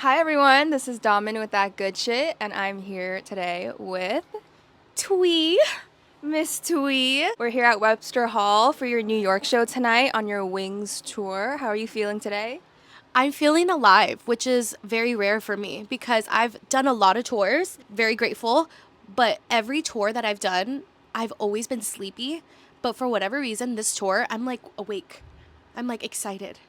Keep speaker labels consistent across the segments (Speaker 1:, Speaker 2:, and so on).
Speaker 1: Hi everyone, this is Damin with That Good Shit, and I'm here today with Thuy, Miss Thuy. We're here at Webster Hall for your New York show tonight on your Wings tour. How are you feeling today?
Speaker 2: I'm feeling alive, which is very rare for me because I've done a lot of tours, very grateful, but every tour that I've done, I've always been sleepy. But for whatever reason, this tour, I'm like awake. I'm like excited.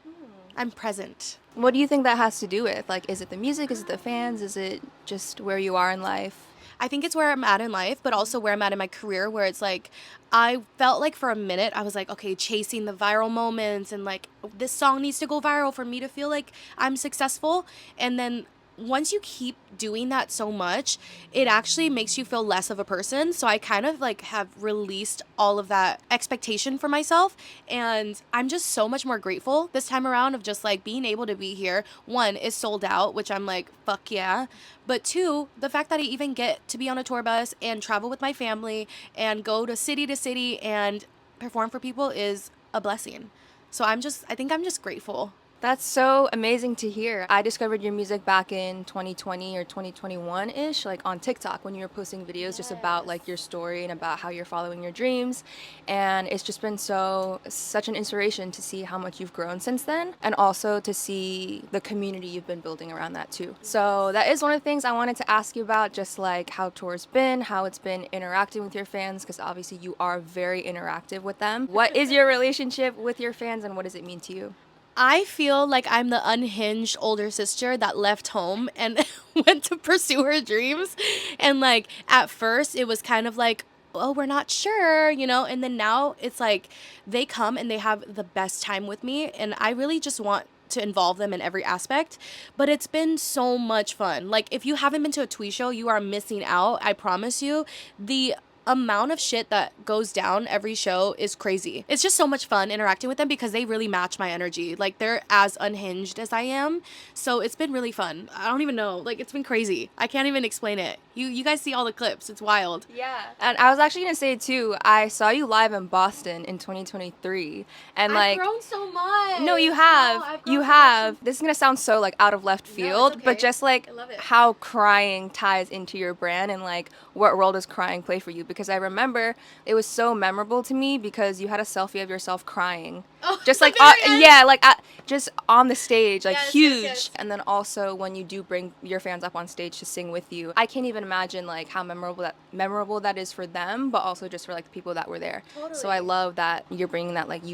Speaker 2: I'm present.
Speaker 1: What do you think that has to do with? Like, is it the music? Is it the fans? Is it just where you are in life?
Speaker 2: I think it's where I'm at in life, but also where I'm at in my career, where it's like, I felt like for a minute, I was like, okay, chasing the viral moments and like, this song needs to go viral for me to feel like I'm successful. And then once you keep doing that so much, it actually makes you feel less of a person. So I kind of like have released all of that expectation for myself. And I'm just so much more grateful this time around of just like being able to be here. One is sold out, which I'm like, fuck yeah. But two, the fact that I even get to be on a tour bus and travel with my family and go to city and perform for people is a blessing. So I think I'm just grateful.
Speaker 1: That's so amazing to hear. I discovered your music back in 2020 or 2021-ish, like on TikTok when you were posting videos just about like your story and about how you're following your dreams. And it's just been such an inspiration to see how much you've grown since then and also to see the community you've been building around that too. So that is one of the things I wanted to ask you about, just like how tour's been, how it's been interacting with your fans, because obviously you are very interactive with them. What is your relationship with your fans and what does it mean to you?
Speaker 2: I feel like I'm the unhinged older sister that left home and went to pursue her dreams. And like at first, it was kind of like, oh, we're not sure, you know? And then now it's like they come and they have the best time with me. And I really just want to involve them in every aspect. But it's been so much fun. Like, if you haven't been to a Twee show, you are missing out. I promise you. The amount of shit that goes down every show is crazy. It's just so much fun interacting with them because they really match my energy. Like they're as unhinged as I am. So it's been really fun. I don't even know. Like it's been crazy. I can't even explain it. You guys see all the clips. It's wild.
Speaker 1: Yeah. And I was actually going to say too, I saw you live in Boston in 2023 and
Speaker 2: I've
Speaker 1: like
Speaker 2: grown so much.
Speaker 1: no, you have.
Speaker 2: No, I've
Speaker 1: You
Speaker 2: grown so
Speaker 1: have.
Speaker 2: much.
Speaker 1: This is going to sound so like out of left
Speaker 2: No, it's
Speaker 1: field, but
Speaker 2: okay.
Speaker 1: just like
Speaker 2: I love it.
Speaker 1: how crying ties into your brand and like what role does crying play for you? Because I remember it was so memorable to me because you had a selfie of yourself crying.
Speaker 2: Oh,
Speaker 1: Just
Speaker 2: the
Speaker 1: like
Speaker 2: very end.
Speaker 1: yeah, like just on the stage, like
Speaker 2: Yes, yes,
Speaker 1: huge.
Speaker 2: yes.
Speaker 1: And then also when you do bring your fans up on stage to sing with you, I can't even imagine like how memorable that is for them, but also just for like the people that were there. So I
Speaker 2: Totally.
Speaker 1: love that you're bringing that like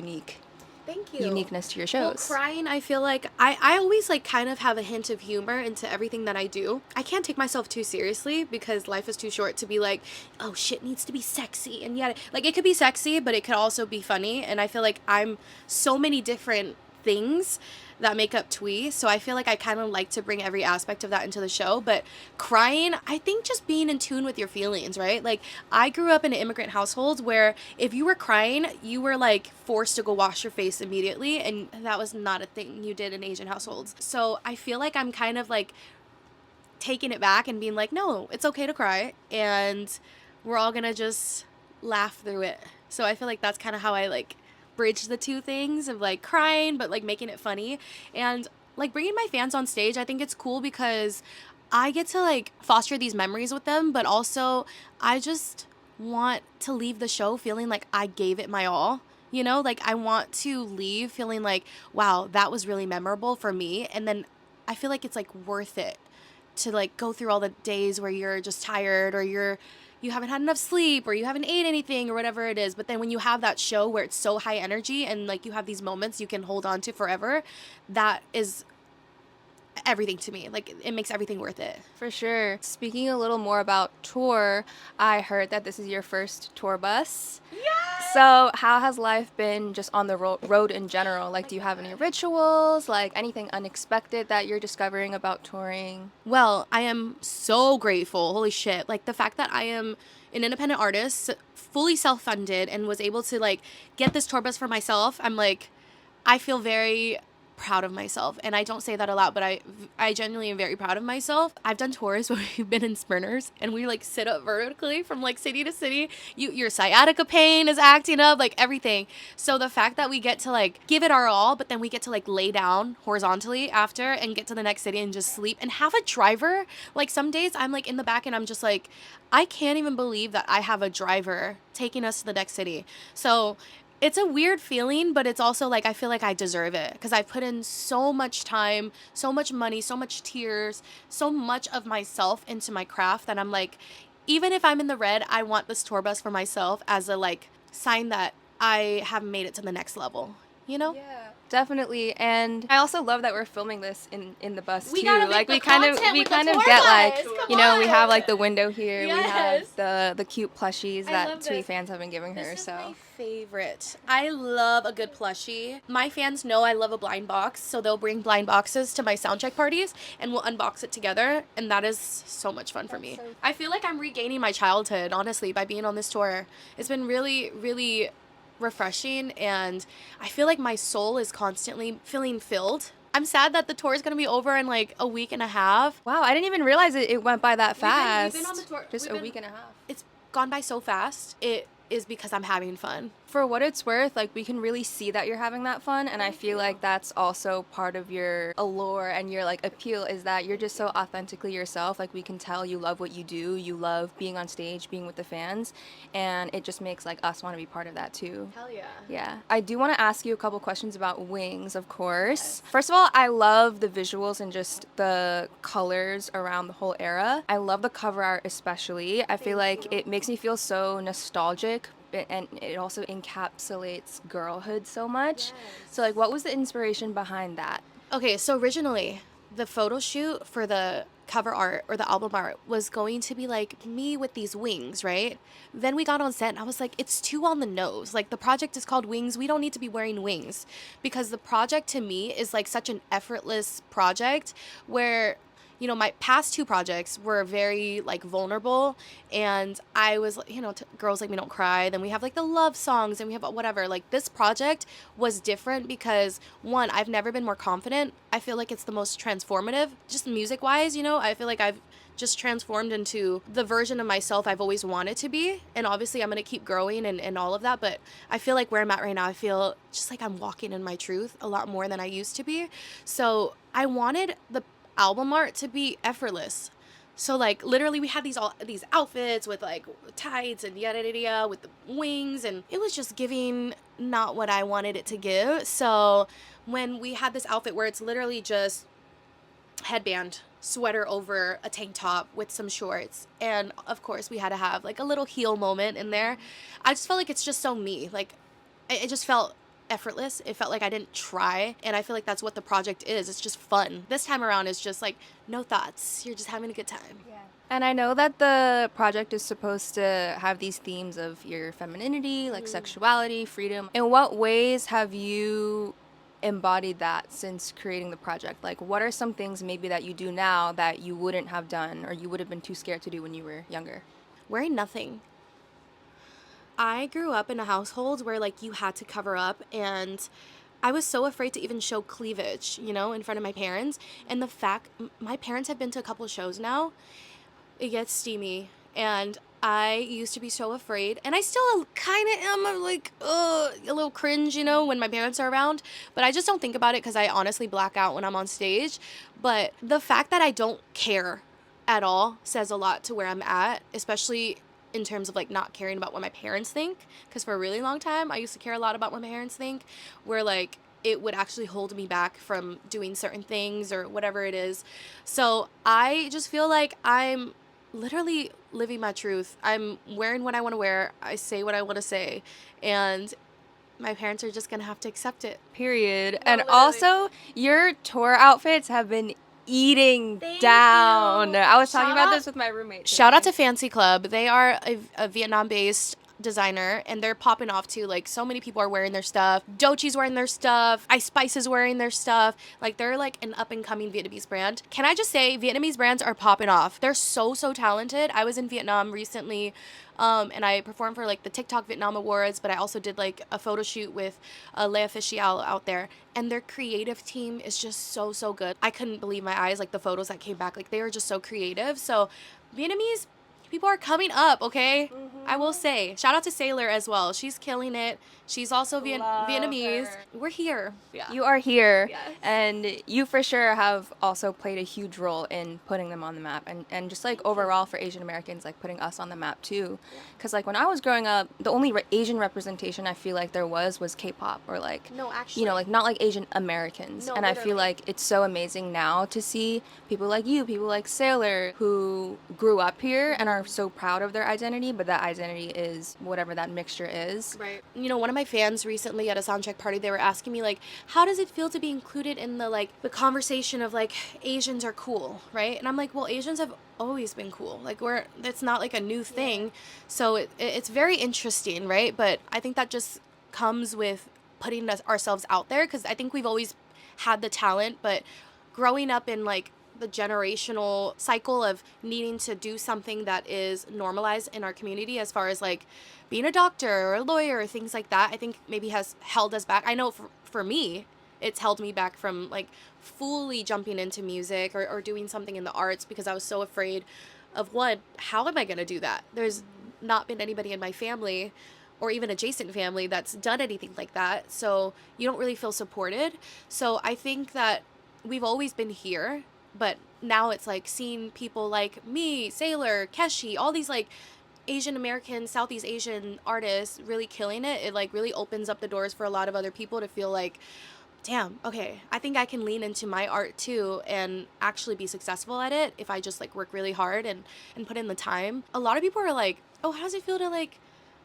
Speaker 2: Thank you.
Speaker 1: uniqueness to your
Speaker 2: Well,
Speaker 1: shows.
Speaker 2: crying, I feel like I always like kind of have a hint of humor into everything that I do. I can't take myself too seriously because life is too short to be like, oh, shit needs to be sexy. And yet, like, it could be sexy, but it could also be funny. And I feel like I'm so many different things that make up Twee. So I feel like I kind of like to bring every aspect of that into the show. But crying, I think just being in tune with your feelings, right? Like I grew up in an immigrant household where if you were crying, you were like forced to go wash your face immediately. And that was not a thing you did in Asian households. So I feel like I'm kind of like taking it back and being like, no, it's okay to cry. And we're all going to just laugh through it. So I feel like that's kind of how I like bridge the two things of like crying, but like making it funny. And like bringing my fans on stage, I think it's cool because I get to like foster these memories with them, but also I just want to leave the show feeling like I gave it my all. You know, like I want to leave feeling like, wow, that was really memorable for me. And then I feel like it's like worth it to like go through all the days where you're just tired or you haven't had enough sleep or you haven't ate anything or whatever it is. But then when you have that show where it's so high energy and like you have these moments you can hold on to forever, that is everything to me. Like it makes everything worth it.
Speaker 1: For sure. Speaking a little more about tour, I heard that this is your first tour bus.
Speaker 2: Yeah.
Speaker 1: So, how has life been just on the road in general? Like, do you have any rituals, like anything unexpected that you're discovering about touring?
Speaker 2: Well, I am so grateful. Holy shit. Like the fact that I am an independent artist, fully self-funded and was able to like get this tour bus for myself. I'm like I feel very proud of myself. And I don't say that a lot, but I genuinely am very proud of myself. I've done tours where we've been in sprinters and we like sit up vertically from like city to city. Your sciatica pain is acting up, like everything. So the fact that we get to like give it our all, but then we get to like lay down horizontally after and get to the next city and just sleep and have a driver. Like some days I'm like in the back and I'm just like, I can't even believe that I have a driver taking us to the next city. So it's a weird feeling, but it's also like I feel like I deserve it because I've put in so much time, so much money, so much tears, so much of myself into my craft that I'm like, even if I'm in the red, I want this tour bus for myself as a like sign that I have made it to the next level, you know?
Speaker 1: Yeah, definitely. And I also love that we're filming this in the bus
Speaker 2: We
Speaker 1: too.
Speaker 2: gotta make
Speaker 1: Like
Speaker 2: the
Speaker 1: we kind of
Speaker 2: content
Speaker 1: we
Speaker 2: with the
Speaker 1: kind of
Speaker 2: tour
Speaker 1: get like,
Speaker 2: bus. Come
Speaker 1: you know, we have
Speaker 2: on.
Speaker 1: like the window here. We have
Speaker 2: Yes.
Speaker 1: the cute plushies
Speaker 2: I
Speaker 1: that
Speaker 2: love
Speaker 1: Thuy
Speaker 2: this.
Speaker 1: fans have been giving her.
Speaker 2: This is
Speaker 1: So
Speaker 2: my favorite. I love a good plushie. My fans know I love a blind box, so they'll bring blind boxes to my soundcheck parties and we'll unbox it together, and that is so much fun for me.
Speaker 1: so-
Speaker 2: I feel like I'm regaining my childhood, honestly, by being on this tour. It's been really, really refreshing, and I feel like my soul is constantly feeling filled. I'm sad that the tour is going to be over in like a week and a half.
Speaker 1: wow, I didn't even realize it went by that fast.
Speaker 2: We've been on the tour.
Speaker 1: Just
Speaker 2: We've
Speaker 1: a
Speaker 2: been-
Speaker 1: week and a half.
Speaker 2: It's gone by so fast. It is because I'm having fun.
Speaker 1: For what it's worth, like we can really see that you're having that fun, and I feel like that's also part of your allure and your like appeal is that you're just so authentically yourself. Like we can tell you love what you do, you love being on stage, being with the fans, and it just makes like us want to be part of that too.
Speaker 2: Hell yeah.
Speaker 1: Yeah. I do want to ask you a couple questions about Wings, of course. First of all, I love the visuals and just the colors around the whole era. I love the cover art especially. I feel like it makes me feel so nostalgic, and it also encapsulates girlhood so much. So like what was the inspiration behind that?
Speaker 2: Okay, so originally the photo shoot for the cover art or the album art was going to be like me with these wings, right? Then we got on set and I was like, it's too on the nose. Like the project is called Wings. We don't need to be wearing wings, because the project to me is like such an effortless project where, you know, my past two projects were very like vulnerable, and I was, you know, Girls Like Me Don't Cry. Then we have like the love songs and we have whatever. Like this project was different because one, I've never been more confident. I feel like it's the most transformative, just music wise, you know, I feel like I've just transformed into the version of myself I've always wanted to be. And obviously I'm going to keep growing and all of that. But I feel like where I'm at right now, I feel just like I'm walking in my truth a lot more than I used to be. So I wanted the album art to be effortless. So like literally we had these outfits with like tights and yada yada yada with the wings, and it was just giving not what I wanted it to give. So when we had this outfit where it's literally just headband, sweater over a tank top with some shorts, and of course we had to have like a little heel moment in there, I just felt like it's just so me. Like it just felt effortless. It felt like I didn't try, and I feel like that's what the project is. It's just fun. This time around is just like no thoughts. You're just having a good time.
Speaker 1: Yeah. And I know that the project is supposed to have these themes of your femininity, like sexuality, freedom. In what ways have you embodied that since creating the project? Like what are some things maybe that you do now that you wouldn't have done or you would have been too scared to do when you were younger?
Speaker 2: Wearing nothing. I grew up in a household where like you had to cover up, and I was so afraid to even show cleavage, you know, in front of my parents. And the fact my parents have been to a couple of shows now, it gets steamy, and I used to be so afraid, and I still kind of am like a little cringe, you know, when my parents are around, but I just don't think about it because I honestly black out when I'm on stage. But the fact that I don't care at all says a lot to where I'm at, especially in terms of like not caring about what my parents think, because for a really long time I used to care a lot about what my parents think, where like it would actually hold me back from doing certain things or whatever it is. So I just feel like I'm literally living my truth. I'm wearing what I want to wear. I say what I want to say, and my parents are just gonna have to accept it.
Speaker 1: Period.
Speaker 2: No,
Speaker 1: And
Speaker 2: literally.
Speaker 1: also, your tour outfits have been eating
Speaker 2: Thank
Speaker 1: down.
Speaker 2: you.
Speaker 1: I was talking
Speaker 2: Shout
Speaker 1: about
Speaker 2: out-
Speaker 1: this with my roommate.
Speaker 2: Shout out
Speaker 1: today.
Speaker 2: to Fancy Club. They are a Vietnam-based designer, and they're popping off too. Like, so many people are wearing their stuff. Dochi's wearing their stuff. Ice Spice is wearing their stuff. Like, they're like an up and coming Vietnamese brand. Can I just say, Vietnamese brands are popping off. They're so, so talented. I was in Vietnam recently, and I performed for like the TikTok Vietnam Awards, but I also did like a photo shoot with Lea Official out there. And their creative team is just so, so good. I couldn't believe my eyes, like the photos that came back. Like, they were just so creative. So, Vietnamese people are coming up, okay? I will say, shout out to Sailor as well. She's killing it. She's also Vietnamese.
Speaker 1: her.
Speaker 2: We're here. Yeah.
Speaker 1: You are here,
Speaker 2: Yes.
Speaker 1: and you for sure have also played a huge role in putting them on the map, and just like overall for Asian Americans, like putting us on the map too. Because like when I was growing up, the only Asian representation I feel like there was K-pop, or like,
Speaker 2: No, actually.
Speaker 1: you know, like not like Asian Americans.
Speaker 2: No,
Speaker 1: And I feel
Speaker 2: literally.
Speaker 1: like it's so amazing now to see people like you, people like Sailor, who grew up here and are so proud of their identity, but that identity is whatever that mixture is.
Speaker 2: Right. You know, one of my fans recently at a soundcheck party, they were asking me like, how does it feel to be included in the like the conversation of like Asians are cool, right? And I'm like, well, Asians have always been cool. Like, it's not like a new thing. So it's very interesting, right? But I think that just comes with putting ourselves out there, because I think we've always had the talent, but growing up in like the generational cycle of needing to do something that is normalized in our community, as far as like being a doctor or a lawyer or things like that, I think maybe has held us back. I know for me, it's held me back from like fully jumping into music or doing something in the arts, because I was so afraid of, what, how am I going to do that? There's not been anybody in my family or even adjacent family that's done anything like that. So you don't really feel supported. So I think that we've always been here, but now it's like seeing people like me, Sailor, Keshi, all these like Asian American, Southeast Asian artists really killing it. It like really opens up the doors for a lot of other people to feel like, damn, okay, I think I can lean into my art too and actually be successful at it if I just like work really hard and put in the time. A lot of people are like, oh, how does it feel to like,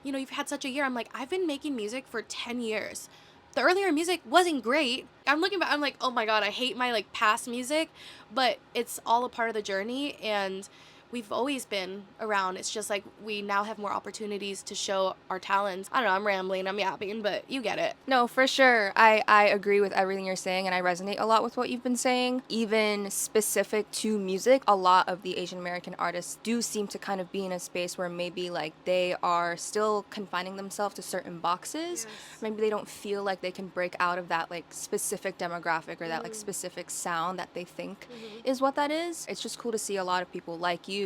Speaker 2: you know, you've had such a year. I'm like, I've been making music for 10 years. The earlier music wasn't great. I'm looking back, I'm like, oh my God, I hate my like past music, but it's all a part of the journey, and we've always been around. It's just like we now have more opportunities to show our talents. I don't know, I'm rambling, I'm yapping, but you get it.
Speaker 1: No, for sure. I agree with everything you're saying, and I resonate a lot with what you've been saying. Even specific to music, a lot of the Asian American artists do seem to kind of be in a space where maybe like they are still confining themselves to certain boxes.
Speaker 2: Yes.
Speaker 1: Maybe they don't feel like they can break out of that like specific demographic or that like specific sound that they think is what that is. It's just cool to see a lot of people like you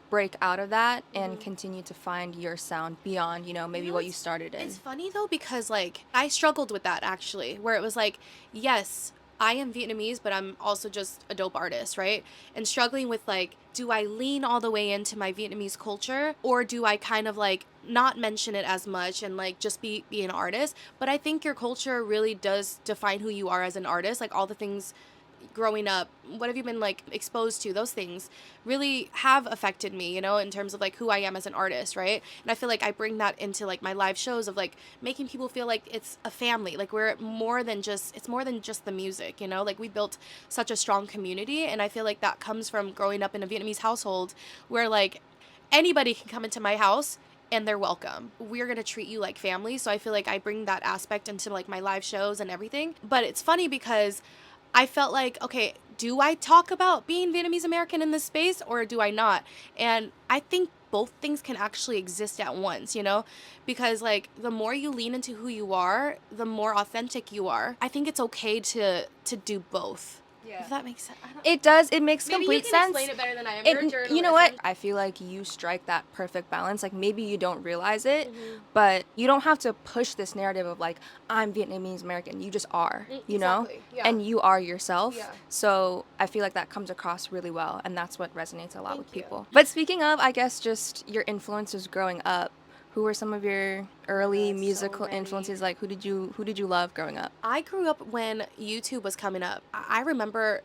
Speaker 1: break out of that and continue to find your sound beyond, you know, maybe
Speaker 2: You know,
Speaker 1: what you started in.
Speaker 2: It's funny though, because like I struggled with that actually, where it was like, yes, I am Vietnamese, but I'm also just a dope artist, right? And struggling with like, do I lean all the way into my Vietnamese culture, or do I kind of like not mention it as much and like just be an artist? But I think your culture really does define who you are as an artist. Like all the things growing up, what have you been like exposed to, those things really have affected me, you know, in terms of like who I am as an artist, right? And I feel like I bring that into like my live shows of like making people feel like it's a family, like we're more than just, it's more than just the music, you know, like we built such a strong community. And I feel like that comes from growing up in a Vietnamese household where like anybody can come into my house and they're welcome. We're going to treat you like family. So I feel like I bring that aspect into like my live shows and everything. But it's funny because I felt like, okay, do I talk about being Vietnamese-American in this space or do I not? And I think both things can actually exist at once, you know? Because like the more you lean into who you are, the more authentic you are. I think it's okay to do both.
Speaker 1: Yeah.
Speaker 2: If that makes sense. I don't,
Speaker 1: It does. It makes
Speaker 2: maybe
Speaker 1: complete
Speaker 2: you can
Speaker 1: sense.
Speaker 2: explain it better than I am. You're a journalist.
Speaker 1: You know what? I feel like you strike that perfect balance. Like maybe you don't realize it, but you don't have to push this narrative of like I'm Vietnamese American. You just are, you know,
Speaker 2: Exactly. Yeah.
Speaker 1: and you are yourself.
Speaker 2: Yeah.
Speaker 1: So I feel like that comes across really well, and that's what resonates a lot
Speaker 2: Thank
Speaker 1: with
Speaker 2: you.
Speaker 1: people. But speaking of, I guess just your influences growing up. Who were some of your early
Speaker 2: So
Speaker 1: musical
Speaker 2: many.
Speaker 1: influences? Like who did you love growing up?
Speaker 2: I grew up when YouTube was coming up. I remember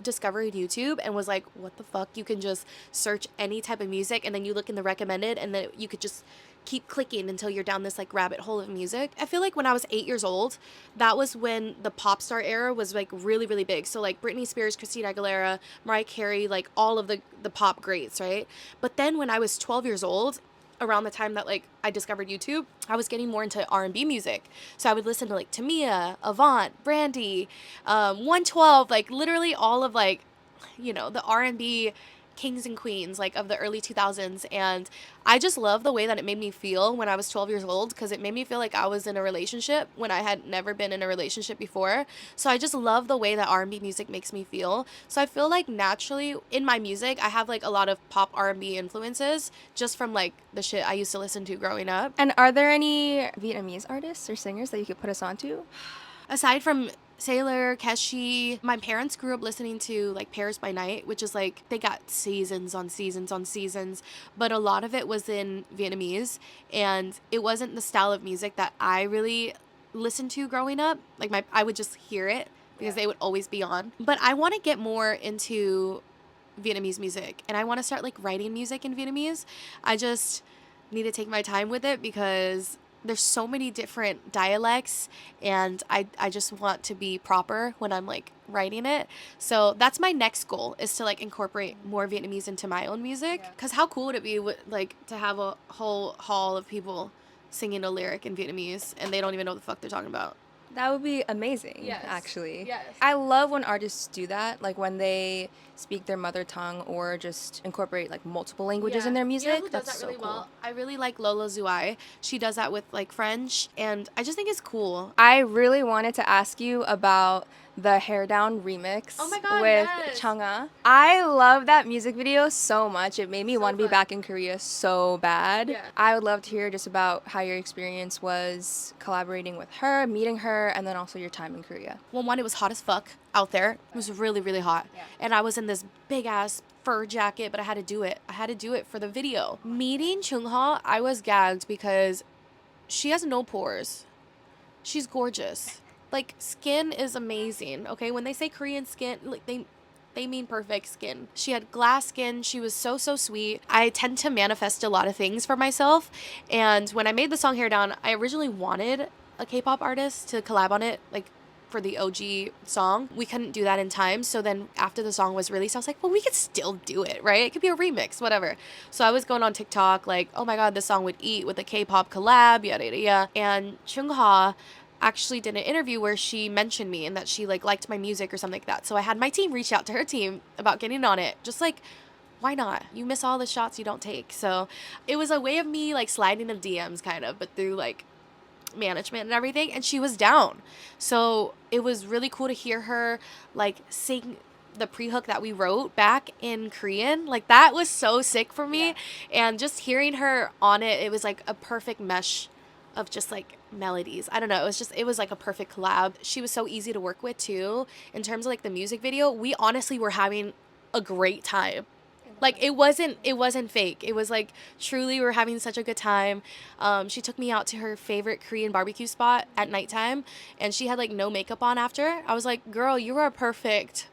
Speaker 2: discovered YouTube and was like, what the fuck? You can just search any type of music and then you look in the recommended and then you could just keep clicking until you're down this like rabbit hole of music. I feel like when I was 8 years old, that was when the pop star era was like really, really big. So like Britney Spears, Christina Aguilera, Mariah Carey, like all of the pop greats, right? But then when I was 12 years old, around the time that like I discovered YouTube, I was getting more into R&B music. So I would listen to like Tamia, Avant, Brandy, 112, like literally all of like, you know, the R&B kings and queens like of the early 2000s. And I just love the way that it made me feel when I was 12 years old, because it made me feel like I was in a relationship when I had never been in a relationship before. So I just love the way that R&B music makes me feel. So I feel like naturally in my music I have like a lot of pop R&B influences just from like the shit I used to listen to growing up.
Speaker 1: And are there any Vietnamese artists or singers that you could put us on to?
Speaker 2: Aside from Sailor, Keshi, my parents grew up listening to like Paris by Night, which is like they got seasons on seasons on seasons, but a lot of it was in Vietnamese, and it wasn't the style of music that I really listened to growing up. Like I would just hear it because they would always be on. But I want to get more into Vietnamese music, and I want to start like writing music in Vietnamese. I just need to take my time with it because there's so many different dialects, and I just want to be proper when I'm like writing it. So that's my next goal, is to like incorporate more Vietnamese into my own music, because how cool would it be like to have a whole hall of people singing a lyric in Vietnamese and they don't even know what the fuck they're talking about.
Speaker 1: That would be amazing,
Speaker 2: Yes.
Speaker 1: actually.
Speaker 2: Yes.
Speaker 1: I love when artists do that, like when they speak their mother tongue or just incorporate like multiple languages in their music.
Speaker 2: You know who does
Speaker 1: That's
Speaker 2: that really
Speaker 1: so cool.
Speaker 2: well? I really like Lola Zuai. She does that with like French, and I just think it's cool.
Speaker 1: I really wanted to ask you about the Hair Down remix
Speaker 2: Oh my God,
Speaker 1: with
Speaker 2: yes.
Speaker 1: Chungha. I love that music video so much. It made me
Speaker 2: So
Speaker 1: want to be
Speaker 2: fun.
Speaker 1: back in Korea so bad.
Speaker 2: Yeah.
Speaker 1: I would love to hear just about how your experience was collaborating with her, meeting her, and then also your time in Korea.
Speaker 2: Well, one, it was hot as fuck out there. It was really, really hot.
Speaker 1: Yeah.
Speaker 2: And I was in this big ass fur jacket, but I had to do it. I had to do it for the video. Meeting Chung Ha, I was gagged because she has no pores. She's gorgeous. Like, skin is amazing, okay? When they say Korean skin, like they mean perfect skin. She had glass skin. She was so sweet. I tend to manifest a lot of things for myself. And when I made the song Hair Down, I originally wanted a K-pop artist to collab on it, like for the OG song. We couldn't do that in time. So then after the song was released, I was like, well, we could still do it, right? It could be a remix, whatever. So I was going on TikTok like, oh my God, this song would eat with a K-pop collab, yada, yada, yada. And Chung Ha actually did an interview where she mentioned me and that she like liked my music or something like that. So I had my team reach out to her team about getting on it. Just like, why not? You miss all the shots you don't take. So it was a way of me like sliding the DMs kind of, but through like management and everything, and she was down. So it was really cool to hear her like sing the pre-hook that we wrote back in Korean. Like that was so sick for me. And just hearing her on it, it was like a perfect mesh of just like melodies. I don't know, it was like a perfect collab. She was so easy to work with too. In terms of like the music video, we honestly were having a great time. Like it wasn't fake. It was like truly we were having such a good time. She took me out to her favorite Korean barbecue spot at nighttime, and she had like no makeup on after. I was like, girl, you are perfect.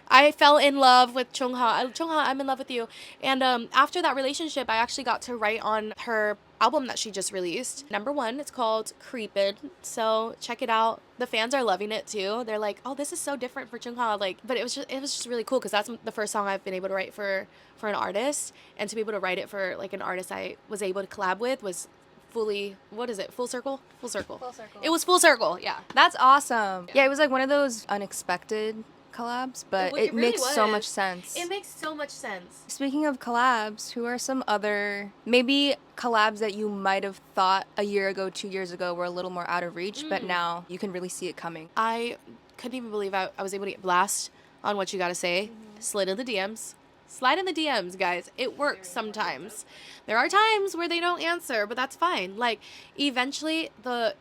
Speaker 2: I fell in love with Chung Ha. Chung Ha, I'm in love with you. And after that relationship, I actually got to write on her album that she just released. Number 1, it's called Creepin'. So check it out. The fans are loving it too. They're like, oh, this is so different for Chung Ha. Like, but it was just really cool because that's the first song I've been able to write for an artist, and to be able to write it for like an artist I was able to collab with was fully, what is it? Full circle? Full circle.
Speaker 1: Full circle.
Speaker 2: It was full circle. Yeah.
Speaker 1: That's awesome. Yeah, it was like one of those unexpected collabs, but it
Speaker 2: really
Speaker 1: makes so
Speaker 2: was.
Speaker 1: much sense.
Speaker 2: It makes so much sense.
Speaker 1: Speaking of collabs, who are some other maybe collabs that you might have thought a year ago, 2 years ago were a little more out of reach, but now you can really see it coming?
Speaker 2: I couldn't even believe I was able to get blast on What You Gotta Say. Slid in the DMs. Slide in the DMs, guys. It works sometimes. There are times where they don't answer, but that's fine. Like, eventually,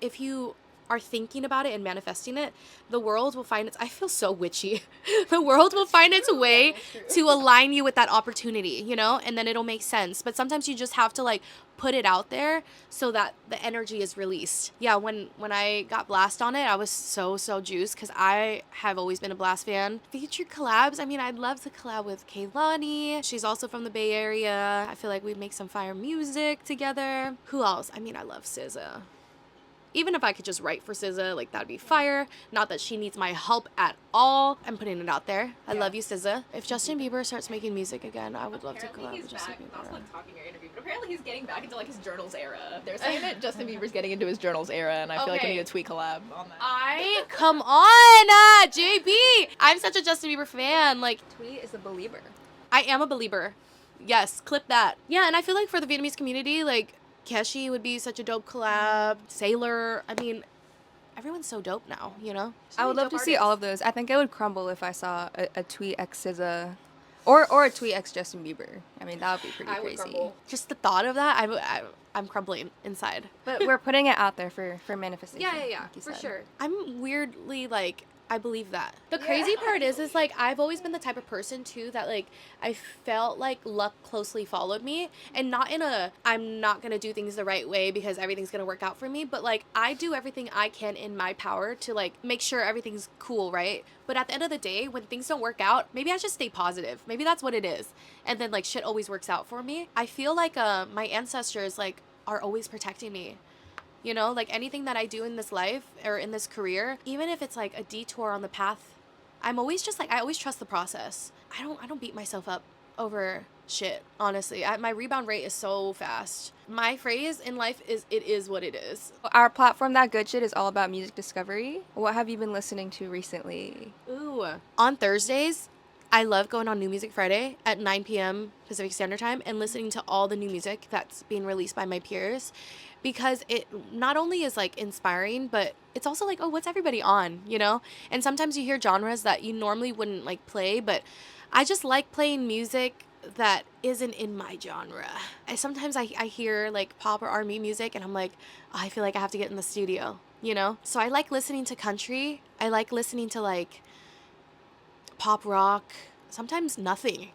Speaker 2: if you are thinking about it and manifesting it, the world will find its, I feel so witchy. The world will find its way to align you with that opportunity, you know, and then it'll make sense. But sometimes you just have to like put it out there so that the energy is released. Yeah, when I got Blast on it, I was so juiced because I have always been a Blast fan. Featured collabs, I mean, I'd love to collab with Kaylani. She's also from the Bay Area. I feel like we'd make some fire music together. Who else? I mean, I love SZA. Even if I could just write for SZA, like that'd be fire. Not that she needs my help at all. I'm putting it out there. I love you, SZA. If Justin Bieber starts making music again, I would love to collab with Justin Bieber.
Speaker 1: Not to like talking your interview, but apparently he's getting back into like his journals era. They're saying that Justin Bieber's getting into his journals era, and I feel like we need a Thuy collab on that.
Speaker 2: Come on, JB. I'm such a Justin Bieber fan. Like,
Speaker 1: Thuy is a believer.
Speaker 2: I am a believer. Yes, clip that. Yeah, and I feel like for the Vietnamese community, like, Keshi would be such a dope collab. Sailor. I mean, everyone's so dope now, you know? So
Speaker 1: I would
Speaker 2: many
Speaker 1: love to
Speaker 2: dope
Speaker 1: see all of those. I think it would crumble if I saw a Thuy x SZA or a Thuy x Justin Bieber. I mean, that would be pretty crazy.
Speaker 2: Crumble. Just the thought of that, I'm crumbling inside.
Speaker 1: But we're putting it out there for manifestation.
Speaker 2: Yeah,
Speaker 1: like you
Speaker 2: for
Speaker 1: said.
Speaker 2: sure. I'm weirdly, like, I believe that. The crazy part is like, I've always been the type of person, too, that, like, I felt like luck closely followed me. And not in a, I'm not going to do things the right way because everything's going to work out for me. But, like, I do everything I can in my power to, like, make sure everything's cool, right? But at the end of the day, when things don't work out, maybe I just stay positive. Maybe that's what it is. And then, like, shit always works out for me. I feel like my ancestors, like, are always protecting me. You know, like anything that I do in this life or in this career, even if it's like a detour on the path, I'm always just like, I always trust the process. I don't beat myself up over shit, honestly. My rebound rate is so fast. My phrase in life is, it is what it is.
Speaker 1: Our platform, That Good Shit, is all about music discovery. What have you been listening to recently?
Speaker 2: Ooh. On Thursdays, I love going on New Music Friday at 9 p.m. Pacific Standard Time and listening to all the new music that's being released by my peers, because it not only is like inspiring, but it's also like, oh, what's everybody on, you know? And sometimes you hear genres that you normally wouldn't like play, but I just like playing music that isn't in my genre. Sometimes I hear like pop or R&B music and I'm like, oh, I feel like I have to get in the studio, you know? So I like listening to country. I like listening to like pop rock, sometimes nothing.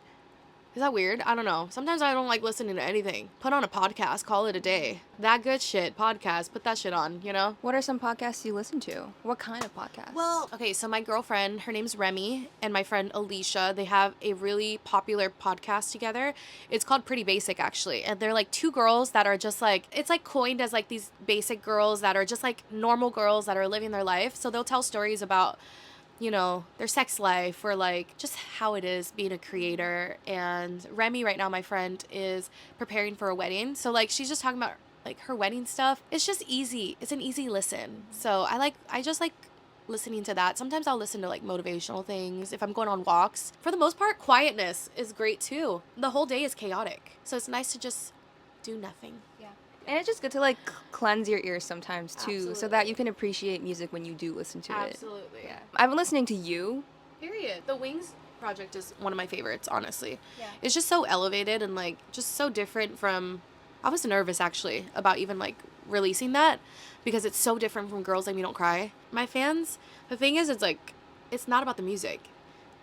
Speaker 2: Is that weird? I don't know. Sometimes I don't like listening to anything. Put on a podcast, call it a day. That Good Shit podcast, put that shit on, you know?
Speaker 1: What are some podcasts you listen to? What kind of podcasts?
Speaker 2: Well, okay, so my girlfriend, her name's Remy, and my friend Alicia, they have a really popular podcast together. It's called Pretty Basic, actually. And they're like two girls that are just like, it's like coined as like these basic girls that are just like normal girls that are living their life. So they'll tell stories about, you know, their sex life or like just how it is being a creator. And Remy right now, my friend, is preparing for a wedding. So like she's just talking about like her wedding stuff. It's just easy. It's an easy listen. So I just like listening to that. Sometimes I'll listen to like motivational things if I'm going on walks. For the most part, quietness is great too. The whole day is chaotic. So it's nice to just do nothing.
Speaker 1: And it's just good to like cleanse your ears sometimes too,
Speaker 2: Absolutely.
Speaker 1: so that you can appreciate music when you do listen to it.
Speaker 2: Absolutely.
Speaker 1: Yeah. I've been listening to You.
Speaker 2: Period. The Wings project is one of my favorites, honestly.
Speaker 1: Yeah.
Speaker 2: It's just so elevated and like just so different from, I was nervous actually about even like releasing that because it's so different from Girls Like Me Don't Cry. My fans, the thing is, it's like, it's not about the music.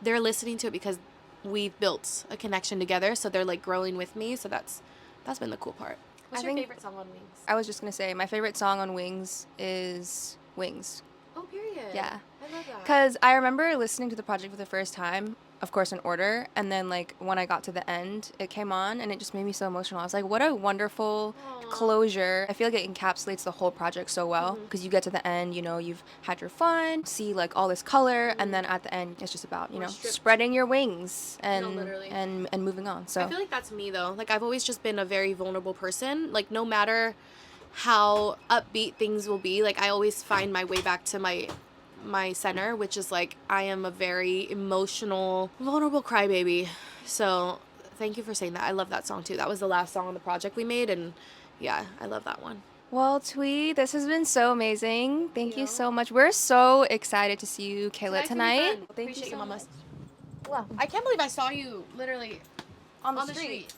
Speaker 2: They're listening to it because we've built a connection together, so they're like growing with me, so that's been the cool part. What's your favorite song on Wings?
Speaker 1: I was just going to say, my favorite song on Wings is Wings.
Speaker 2: Oh, period.
Speaker 1: Yeah.
Speaker 2: I love that.
Speaker 1: Because I remember listening to the project for the first time, of course in order, and then like when I got to the end, it came on and it just made me so emotional. I was like, what a wonderful closure. I feel like it encapsulates the whole project so well, because you get to the end, you know, you've had your fun, see like all this color, and then at the end it's just about, you know, spreading your wings and
Speaker 2: literally.
Speaker 1: and moving on. So
Speaker 2: I feel like that's me though. Like I've always just been a very vulnerable person. Like no matter how upbeat things will be, like I always find my way back to my center, which is like I am a very emotional, vulnerable crybaby. So thank you for saying that. I love that song too. That was the last song on the project we made, and yeah, I love that one.
Speaker 1: well, Thuy, this has been so amazing. Thank you so much. We're so excited to see you, Kayla, tonight.
Speaker 2: Thank you so much. Wow, I can't believe I saw you literally
Speaker 1: on the street.